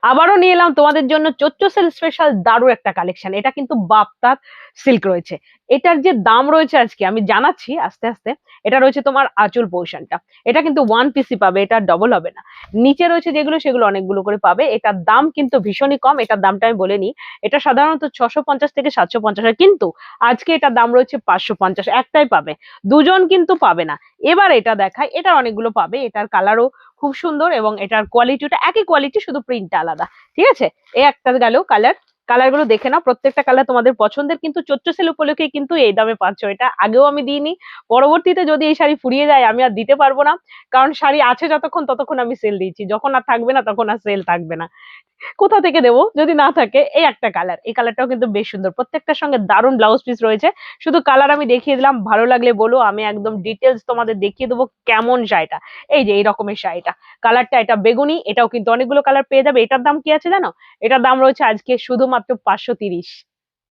আবারও নিয়ে এলাম তোমাদের জন্য চোচ্চো সেল স্পেশাল দারুণ একটা কালেকশন। এটা কিন্তু বাপ্তার সিল্ক রয়েছে। এটার যে দাম রয়েছে আজকে আমি জানাচ্ছি আস্তে আস্তে। এটা রয়েছে তোমার আঁচল পোর্শনটা। এটা কিন্তু ওয়ান পিসি পাবে, এটা ডবল হবে না। নিচে রয়েছে যেগুলো সেগুলো অনেকগুলো করে পাবে। এটার দাম কিন্তু ভীষণই কম। এটার দামটা আমি বলে নিই। এটা সাধারণত 650 থেকে 750 হয়, কিন্তু আজকে এটার দাম রয়েছে 550। একটাই পাবে, দুজন কিন্তু পাবে না। এবার এটা দেখায়, এটা অনেকগুলো পাবে। এটার কালারও খুব সুন্দর এবং এটার কোয়ালিটিটা একই কোয়ালিটি, শুধু প্রিন্টটা আলাদা। ঠিক আছে, এই একটা গেল কালার। কালার গুলো দেখে নাও, প্রত্যেকটা কালার তোমাদের পছন্দের। কিন্তু চোচ্চ সেল উপলক্ষে কিন্তু এই দামে পাচ্ছ। এটা আগেও আমি দিইনি, পরবর্তীতে যদি এই শাড়ি ফুরিয়ে যায় আমি আর দিতে পারবো না। কারণ শাড়ি আছে যতক্ষণ ততক্ষণ আমি সেল দিয়েছি, যখন আর থাকবে না তখন আর সেল থাকবে না। কোথা থেকে দেবো যদি না থাকে। এই একটা কালার, এই কালারটাও কিন্তু বেশ সুন্দর, প্রত্যেকটার সঙ্গে দারুণ ব্লাউজ পিস রয়েছে। শুধু কালার আমি দেখিয়ে দিলাম, ভালো লাগলে বলো, আমি একদম ডিটেলস তোমাদের দেখিয়ে দেবো কেমন শাড়িটা। এই যে এই রকমের শাড়িটা, কালারটা এটা বেগুনি, এটাও কিন্তু অনেকগুলো কালার পেয়ে যাবে। এটার দাম কি আছে জানো? এটার দাম রয়েছে আজকে শুধুমাত্র 530।